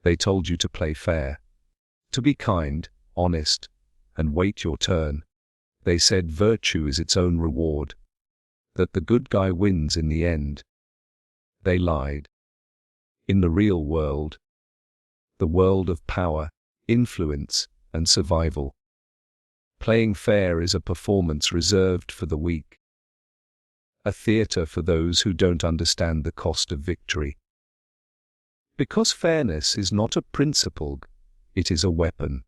They told you to play fair, to be kind, honest, and wait your turn. They said virtue is its own reward, that the good guy wins in the end. They lied. In the real world, the world of power, influence, and survival, playing fair is a performance reserved for the weak, a theater for those who don't understand the cost of victory. Because fairness is not a principle, it is a weapon,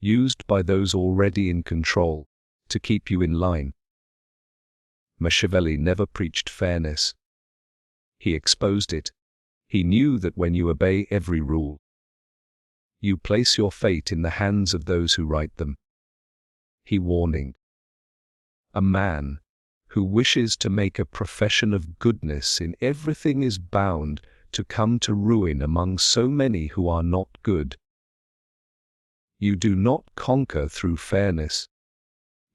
used by those already in control to keep you in line. Machiavelli never preached fairness. He exposed it. He knew that when you obey every rule, you place your fate in the hands of those who write them. He warning, a man who wishes to make a profession of goodness in everything is bound to come to ruin among so many who are not good. You do not conquer through fairness.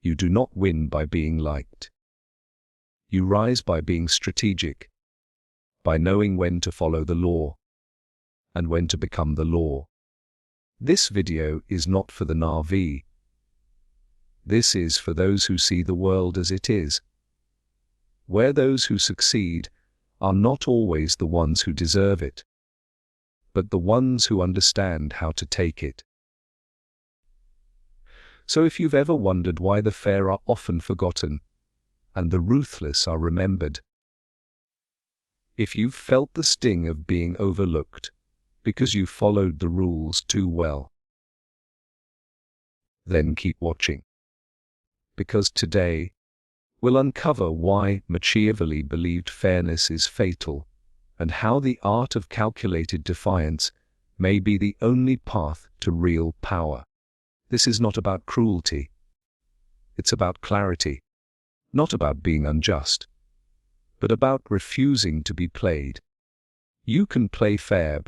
You do not win by being liked. You rise by being strategic, by knowing when to follow the law, and when to become the law. This video is not for the Na'vi. This is for those who see the world as it is, where those who succeed are not always the ones who deserve it, but the ones who understand how to take it. So if you've ever wondered why the fair are often forgotten, and the ruthless are remembered, if you've felt the sting of being overlooked because you followed the rules too well, then keep watching. Because today, we'll uncover why Machiavelli believed fairness is fatal, and how the art of calculated defiance may be the only path to real power. This is not about cruelty. It's about clarity. Not about being unjust, but about refusing to be played. You can play fair,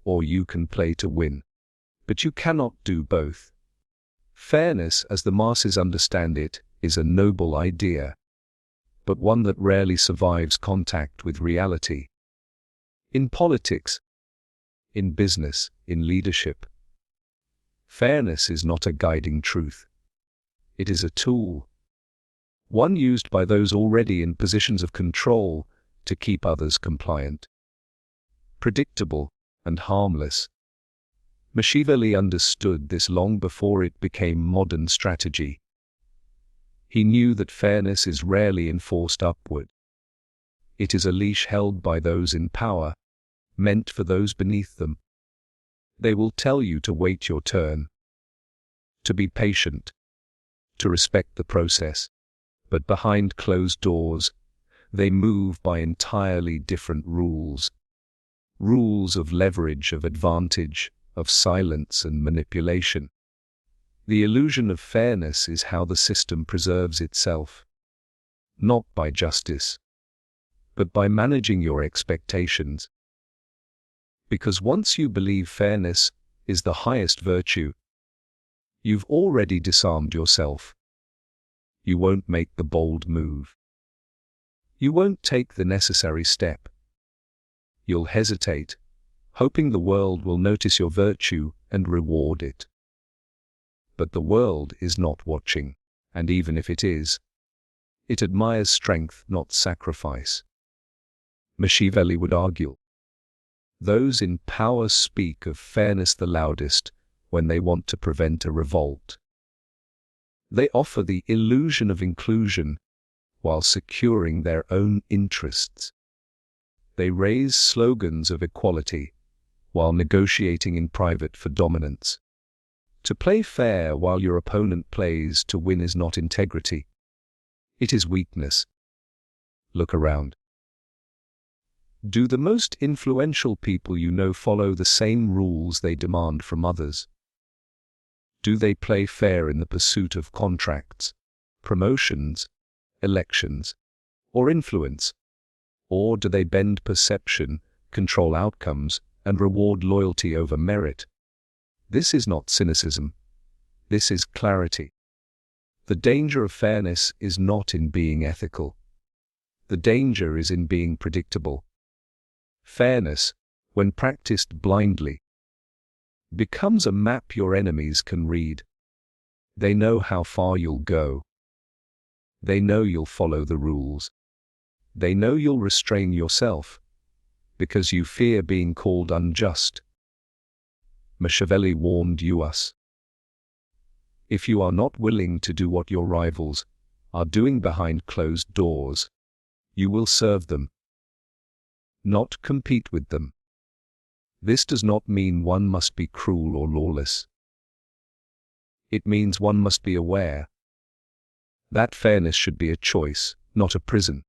or you can play to win, but you cannot do both. Fairness, as the masses understand it, is a noble idea, but one that rarely survives contact with reality. In politics, in business, in leadership, fairness is not a guiding truth. It is a tool, one used by those already in positions of control to keep others compliant, predictable, and harmless. Machiavelli understood this long before it became modern strategy. He knew that fairness is rarely enforced upward. It is a leash held by those in power, meant for those beneath them. They will tell you to wait your turn, to be patient, to respect the process, but behind closed doors, they move by entirely different rules. Rules of leverage, of advantage, of silence and manipulation. The illusion of fairness is how the system preserves itself, not by justice, but by managing your expectations. Because once you believe fairness is the highest virtue, you've already disarmed yourself. You won't make the bold move. You won't take the necessary step. You'll hesitate, hoping the world will notice your virtue and reward it. But the world is not watching, and even if it is, it admires strength, not sacrifice. Machiavelli would argue, those in power speak of fairness the loudest when they want to prevent a revolt. They offer the illusion of inclusion while securing their own interests. They raise slogans of equality while negotiating in private for dominance. To play fair while your opponent plays to win is not integrity. It is weakness. Look around. Do the most influential people you know follow the same rules they demand from others? Do they play fair in the pursuit of contracts, promotions, elections, or influence? Or do they bend perception, control outcomes, and reward loyalty over merit? This is not cynicism. This is clarity. The danger of fairness is not in being ethical. The danger is in being predictable. Fairness, when practiced blindly, becomes a map your enemies can read. They know how far you'll go. They know you'll follow the rules. They know you'll restrain yourself, because you fear being called unjust. Machiavelli warned us. If you are not willing to do what your rivals are doing behind closed doors, you will serve them, not compete with them. This does not mean one must be cruel or lawless. It means one must be aware that fairness should be a choice, not a prison.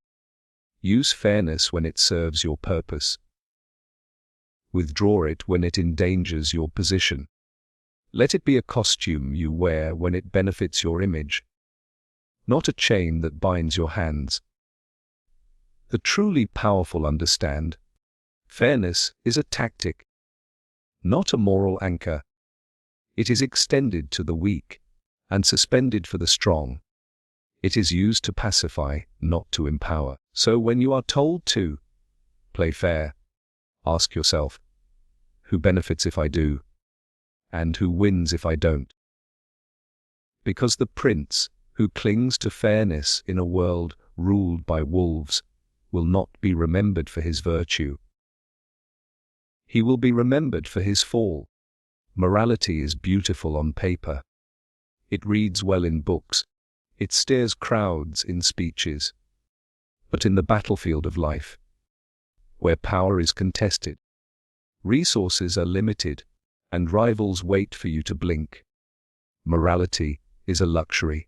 Use fairness when it serves your purpose. Withdraw it when it endangers your position. Let it be a costume you wear when it benefits your image, not a chain that binds your hands. The truly powerful understand, fairness is a tactic, not a moral anchor. It is extended to the weak, and suspended for the strong. It is used to pacify, not to empower. So when you are told to play fair, ask yourself, who benefits if I do? And who wins if I don't? Because the prince who clings to fairness in a world ruled by wolves will not be remembered for his virtue. He will be remembered for his fall. Morality is beautiful on paper. It reads well in books. It stirs crowds in speeches. But in the battlefield of life, where power is contested, resources are limited, and rivals wait for you to blink, morality is a luxury.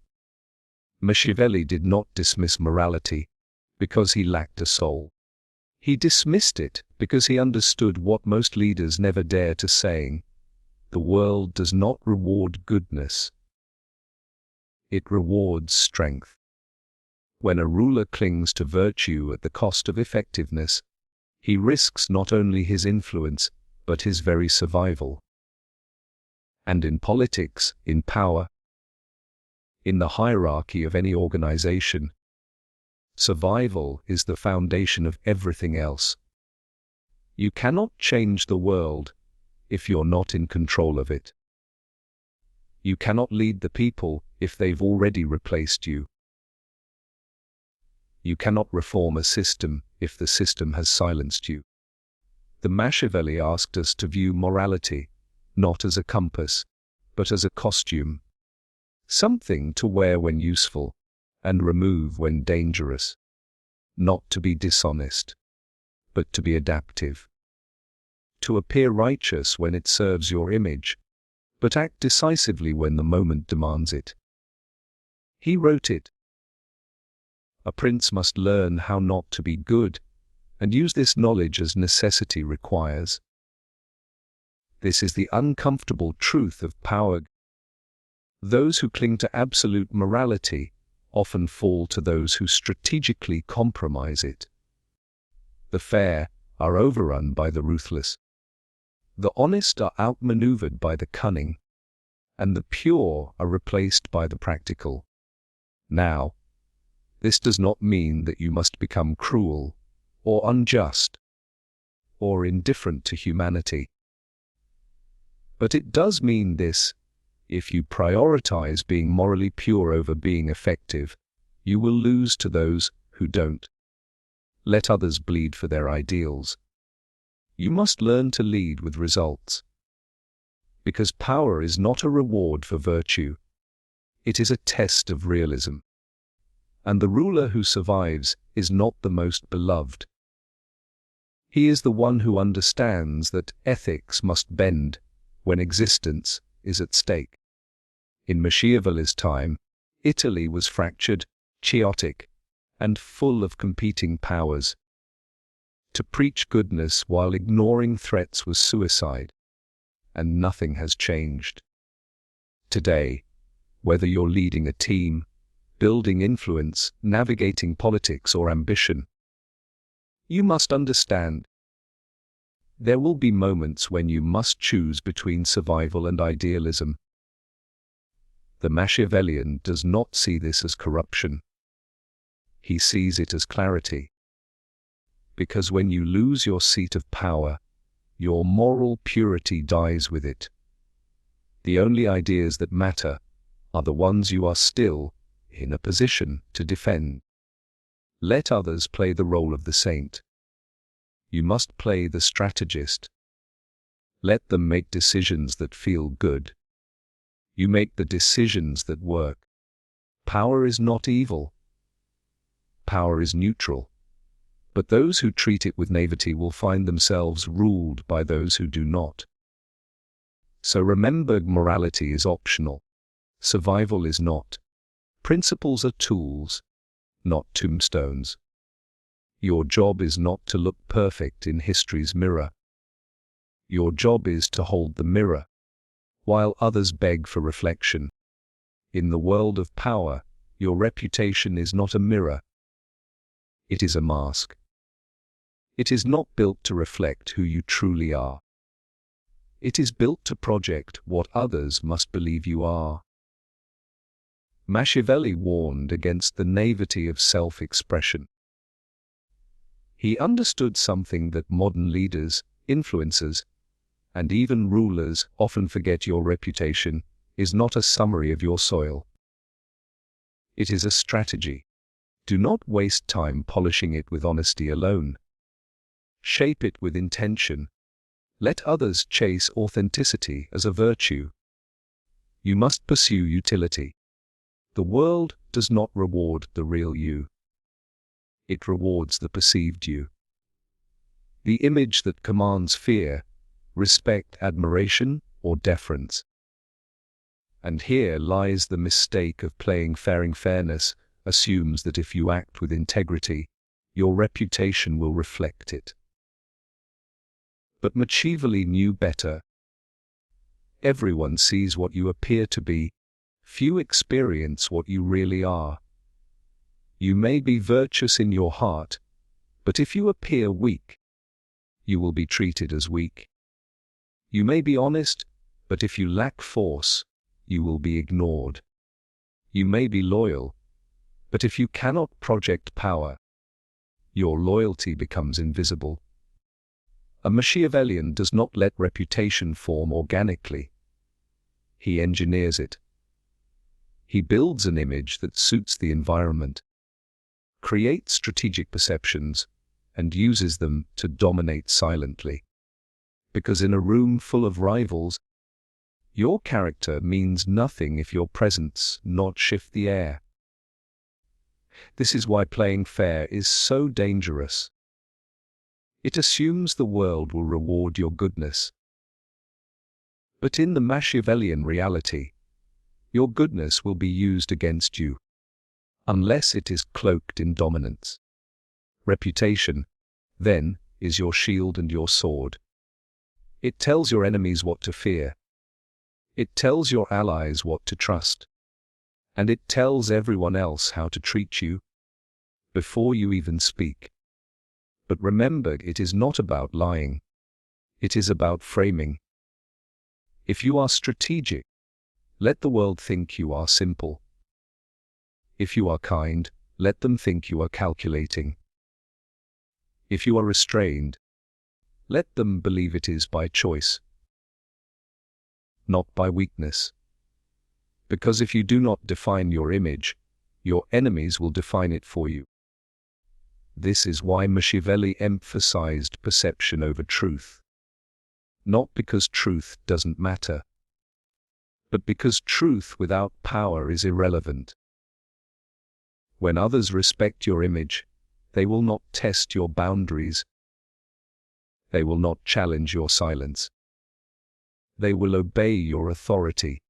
Machiavelli did not dismiss morality because he lacked a soul. He dismissed it because he understood what most leaders never dare to say: the world does not reward goodness. It rewards strength. When a ruler clings to virtue at the cost of effectiveness, he risks not only his influence, but his very survival. And in politics, in power, in the hierarchy of any organization, survival is the foundation of everything else. You cannot change the world if you're not in control of it. You cannot lead the people if they've already replaced you. You cannot reform a system if the system has silenced you. The Machiavelli asked us to view morality not as a compass, but as a costume, something to wear when useful and remove when dangerous. Not to be dishonest, but to be adaptive. To appear righteous when it serves your image, but act decisively when the moment demands it. He wrote it. A prince must learn how not to be good, and use this knowledge as necessity requires. This is the uncomfortable truth of power. Those who cling to absolute morality often fall to those who strategically compromise it. The fair are overrun by the ruthless. The honest are outmaneuvered by the cunning, and the pure are replaced by the practical. Now, this does not mean that you must become cruel, or unjust, or indifferent to humanity. But it does mean this: if you prioritize being morally pure over being effective, you will lose to those who don't. Let others bleed for their ideals. You must learn to lead with results. Because power is not a reward for virtue. It is a test of realism. And the ruler who survives is not the most beloved. He is the one who understands that ethics must bend when existence is at stake. In Machiavelli's time, Italy was fractured, chaotic, and full of competing powers. To preach goodness while ignoring threats was suicide, and nothing has changed. Today, whether you're leading a team, building influence, navigating politics, or ambition, you must understand there will be moments when you must choose between survival and idealism. The Machiavellian does not see this as corruption. He sees it as clarity. Because when you lose your seat of power, your moral purity dies with it. The only ideas that matter are the ones you are still in a position to defend. Let others play the role of the saint. You must play the strategist. Let them make decisions that feel good. You make the decisions that work. Power is not evil. Power is neutral. But those who treat it with naivety will find themselves ruled by those who do not. So remember, morality is optional. Survival is not. Principles are tools, not tombstones. Your job is not to look perfect in history's mirror. Your job is to hold the mirror, while others beg for reflection. In the world of power, your reputation is not a mirror. It is a mask. It is not built to reflect who you truly are. It is built to project what others must believe you are. Machiavelli warned against the naivety of self-expression. He understood something that modern leaders, influencers, and even rulers often forget: your reputation is not a summary of your soil. It is a strategy. Do not waste time polishing it with honesty alone. Shape it with intention. Let others chase authenticity as a virtue. You must pursue utility. The world does not reward the real you. It rewards the perceived you. The image that commands fear, respect, admiration, or deference. And here lies the mistake of playing fair. Fairness assumes that if you act with integrity, your reputation will reflect it. But Machiavelli knew better. Everyone sees what you appear to be. Few experience what you really are. You may be virtuous in your heart, but if you appear weak, you will be treated as weak. You may be honest, but if you lack force, you will be ignored. You may be loyal, but if you cannot project power, your loyalty becomes invisible. A Machiavellian does not let reputation form organically. He engineers it. He builds an image that suits the environment, creates strategic perceptions, and uses them to dominate silently. Because in a room full of rivals, your character means nothing if your presence not shift the air. This is why playing fair is so dangerous. It assumes the world will reward your goodness. But in the Machiavellian reality, your goodness will be used against you, unless it is cloaked in dominance. Reputation, then, is your shield and your sword. It tells your enemies what to fear. It tells your allies what to trust. And it tells everyone else how to treat you, before you even speak. But remember, it is not about lying. It is about framing. If you are strategic, let the world think you are simple. If you are kind, let them think you are calculating. If you are restrained, let them believe it is by choice, not by weakness. Because if you do not define your image, your enemies will define it for you. This is why Machiavelli emphasized perception over truth. Not because truth doesn't matter, but because truth without power is irrelevant. When others respect your image, they will not test your boundaries. They will not challenge your silence. They will obey your authority,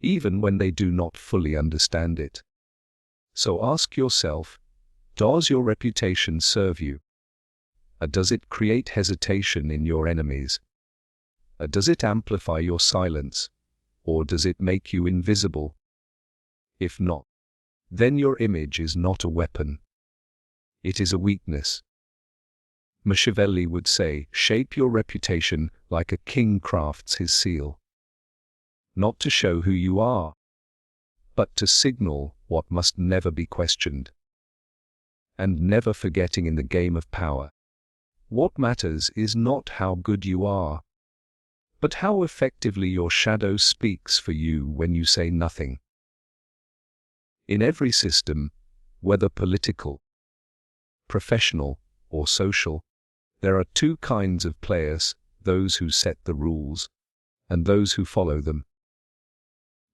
even when they do not fully understand it. So ask yourself, does your reputation serve you? Or does it create hesitation in your enemies? Or does it amplify your silence? Or does it make you invisible? If not, then your image is not a weapon. It is a weakness. Machiavelli would say, shape your reputation like a king crafts his seal. Not to show who you are, but to signal what must never be questioned. And never forgetting, in the game of power, What matters is not how good you are, but how effectively your shadow speaks for you when you say nothing. In every system, whether political, professional, or social, there are two kinds of players: those who set the rules and those who follow them.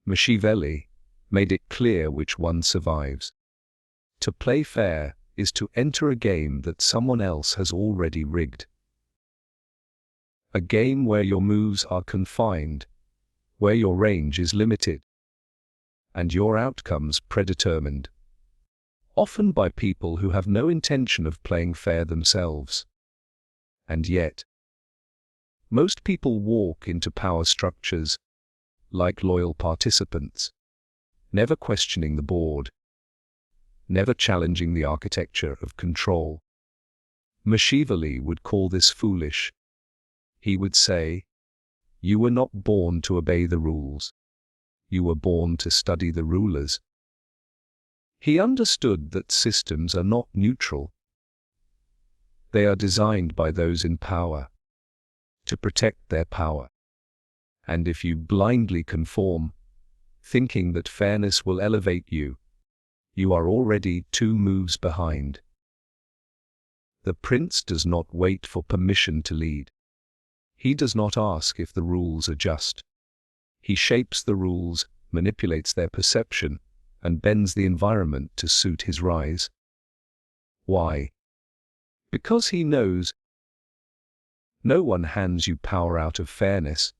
Machiavelli made it clear which one survives. To play fair is to enter a game that someone else has already rigged. A game where your moves are confined, where your range is limited, and your outcomes predetermined, often by people who have no intention of playing fair themselves. And yet, most people walk into power structures like loyal participants, never questioning the board, never challenging the architecture of control. Machiavelli would call this foolish. He would say, "You were not born to obey the rules. You were born to study the rulers." He understood that systems are not neutral. They are designed by those in power to protect their power. And if you blindly conform, thinking that fairness will elevate you, you are already 2 moves behind. The prince does not wait for permission to lead. He does not ask if the rules are just. He shapes the rules, manipulates their perception, and bends the environment to suit his rise. Why? Because he knows no one hands you power out of fairness.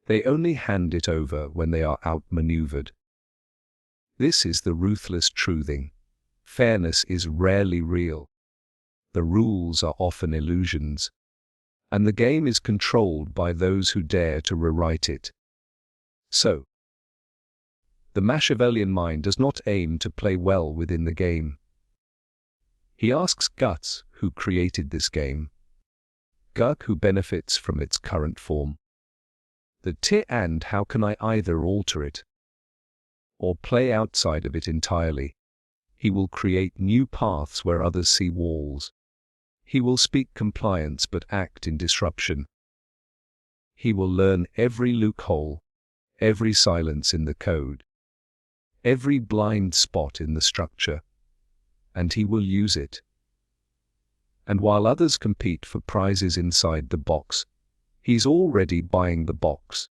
They only hand it over when they are outmaneuvered. This is the ruthless truthing. Fairness is rarely real. The rules are often illusions, and the game is controlled by those who dare to rewrite it. So, the Machiavellian mind does not aim to play well within the game. He asks Guts, who created this game, Guk, who benefits from its current form, and how can I either alter it or play outside of it entirely? He will create new paths where others see walls. He will speak compliance but act in disruption. He will learn every loophole, every silence in the code, every blind spot in the structure, and he will use it. And while others compete for prizes inside the box, he's already buying the box.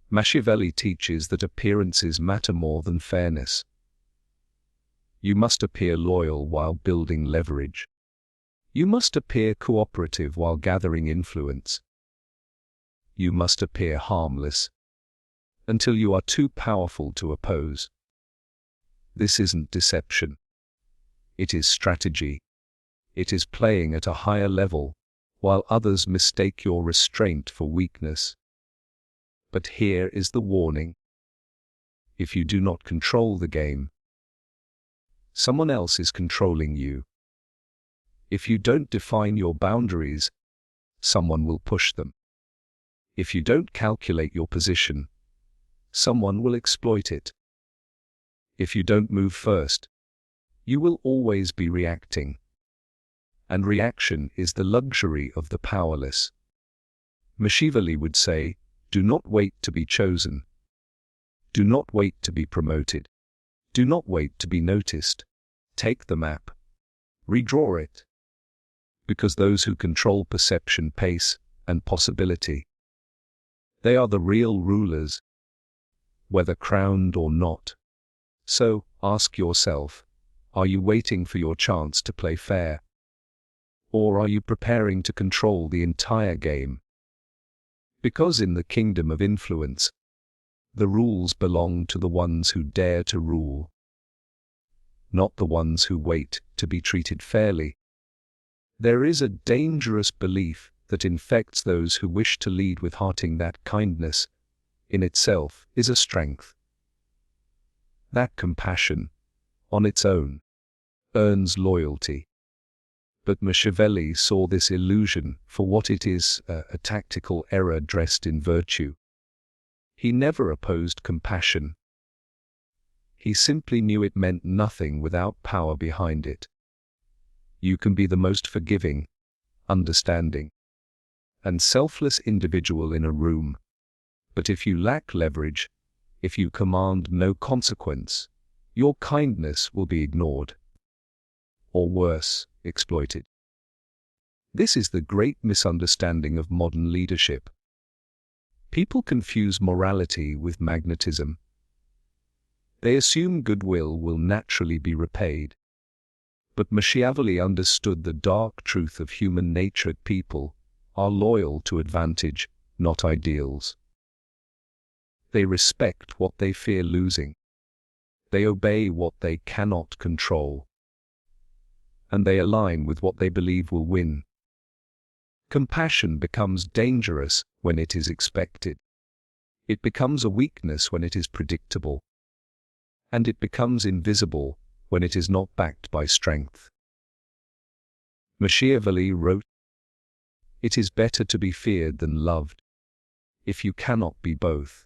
Machiavelli teaches that appearances matter more than fairness. You must appear loyal while building leverage. You must appear cooperative while gathering influence. You must appear harmless until you are too powerful to oppose. This isn't deception. It is strategy. It is playing at a higher level, while others mistake your restraint for weakness. But here is the warning. If you do not control the game, someone else is controlling you. If you don't define your boundaries, someone will push them. If you don't calculate your position, someone will exploit it. If you don't move first, you will always be reacting. And reaction is the luxury of the powerless. Machiavelli would say, do not wait to be chosen. Do not wait to be promoted. Do not wait to be noticed. Take the map. Redraw it. Because those who control perception, pace, and possibility, they are the real rulers, whether crowned or not. So, ask yourself, are you waiting for your chance to play fair? Or are you preparing to control the entire game? Because in the kingdom of influence, the rules belong to the ones who dare to rule, not the ones who wait to be treated fairly. There is a dangerous belief that infects those who wish to lead with hearting that kindness, in itself, is a strength. That compassion, on its own, earns loyalty. But Machiavelli saw this illusion for what it is, a tactical error dressed in virtue. He never opposed compassion. He simply knew it meant nothing without power behind it. You can be the most forgiving, understanding, and selfless individual in a room. But if you lack leverage, if you command no consequence, your kindness will be ignored. Or worse, exploited. This is the great misunderstanding of modern leadership. People confuse morality with magnetism. They assume goodwill will naturally be repaid. But Machiavelli understood the dark truth of human nature. People are loyal to advantage, not ideals. They respect what they fear losing. They obey what they cannot control. And they align with what they believe will win. Compassion becomes dangerous when it is expected. It becomes a weakness when it is predictable. And it becomes invisible when it is not backed by strength. Machiavelli wrote, "It is better to be feared than loved, if you cannot be both."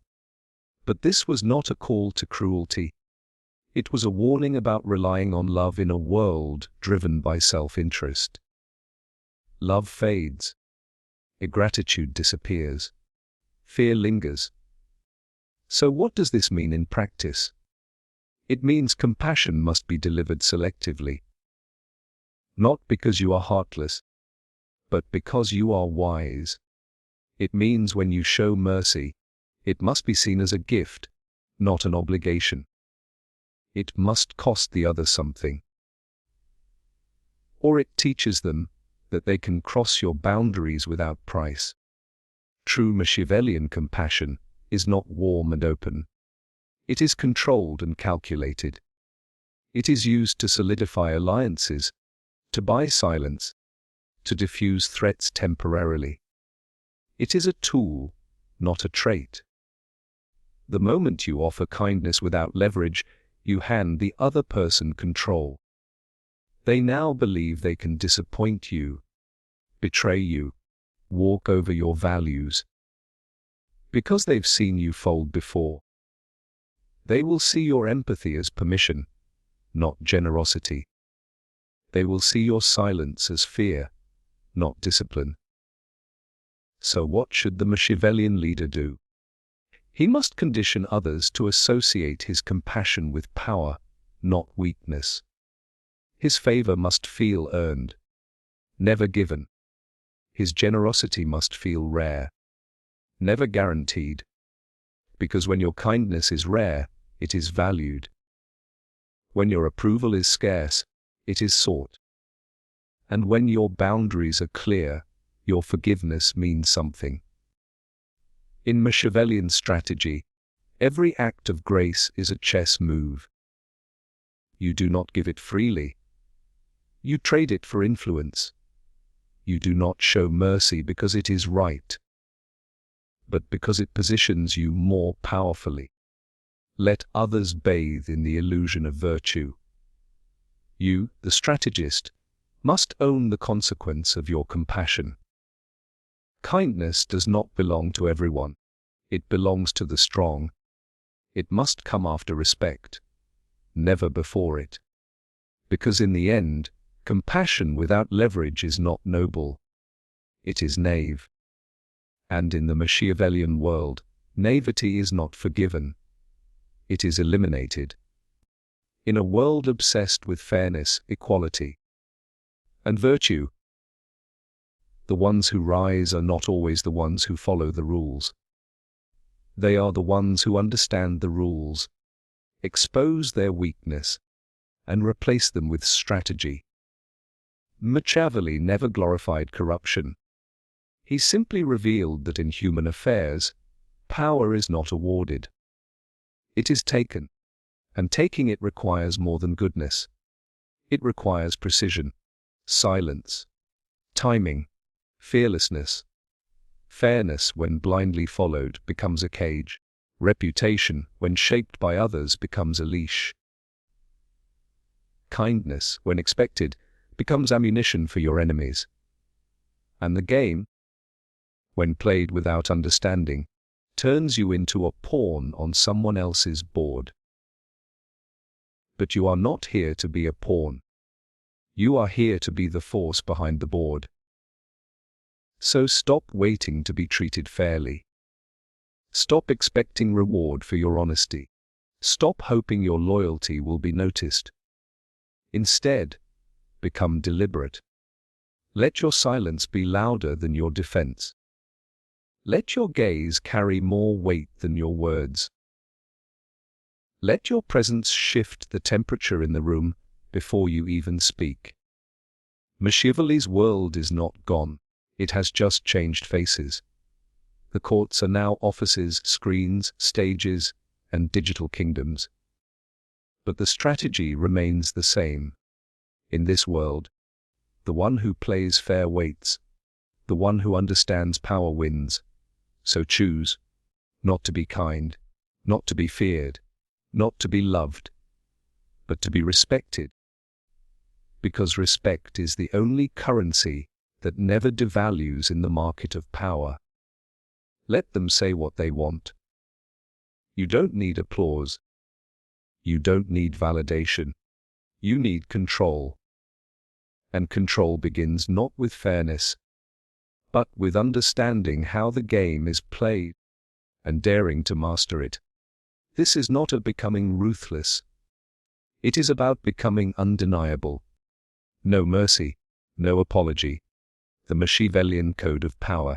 But this was not a call to cruelty. It was a warning about relying on love in a world driven by self-interest. Love fades. Gratitude disappears. Fear lingers. So what does this mean in practice? It means compassion must be delivered selectively. Not because you are heartless, but because you are wise. It means when you show mercy, it must be seen as a gift, not an obligation. It must cost the other something. Or it teaches them that they can cross your boundaries without price. True Machiavellian compassion is not warm and open. It is controlled and calculated. It is used to solidify alliances, to buy silence, to diffuse threats temporarily. It is a tool, not a trait. The moment you offer kindness without leverage, you hand the other person control. They now believe they can disappoint you, betray you, walk over your values. Because they've seen you fold before. They will see your empathy as permission, not generosity. They will see your silence as fear, not discipline. So what should the Machiavellian leader do? He must condition others to associate his compassion with power, not weakness. His favor must feel earned, never given. His generosity must feel rare, never guaranteed. Because when your kindness is rare, it is valued. When your approval is scarce, it is sought. And when your boundaries are clear, your forgiveness means something. In Machiavellian strategy, every act of grace is a chess move. You do not give it freely. You trade it for influence. You do not show mercy because it is right, but because it positions you more powerfully. Let others bathe in the illusion of virtue. You, the strategist, must own the consequence of your compassion. Kindness does not belong to everyone. It belongs to the strong. It must come after respect, never before it. Because in the end, compassion without leverage is not noble. It is knave. And in the Machiavellian world, naivety is not forgiven. It is eliminated. In a world obsessed with fairness, equality, and virtue, the ones who rise are not always the ones who follow the rules. They are the ones who understand the rules, expose their weakness, and replace them with strategy. Machiavelli never glorified corruption. He simply revealed that in human affairs, power is not awarded. It is taken, and taking it requires more than goodness. It requires precision, silence, timing, fearlessness. Fairness, when blindly followed, becomes a cage. Reputation, when shaped by others, becomes a leash. Kindness, when expected, becomes ammunition for your enemies. And the game, when played without understanding, turns you into a pawn on someone else's board. But you are not here to be a pawn. You are here to be the force behind the board. So stop waiting to be treated fairly. Stop expecting reward for your honesty. Stop hoping your loyalty will be noticed. Instead, become deliberate. Let your silence be louder than your defense. Let your gaze carry more weight than your words. Let your presence shift the temperature in the room before you even speak. Machiavelli's world is not gone. It has just changed faces. The courts are now offices, screens, stages, and digital kingdoms. But the strategy remains the same. In this world, the one who plays fair waits. The one who understands power wins. So choose not to be kind, not to be feared, not to be loved, but to be respected. Because respect is the only currency that never devalues in the market of power. Let them say what they want. You don't need applause. You don't need validation. You need control. And control begins not with fairness, but with understanding how the game is played and daring to master it. This is not about becoming ruthless. It is about becoming undeniable. No mercy, no apology. The Machiavellian code of power.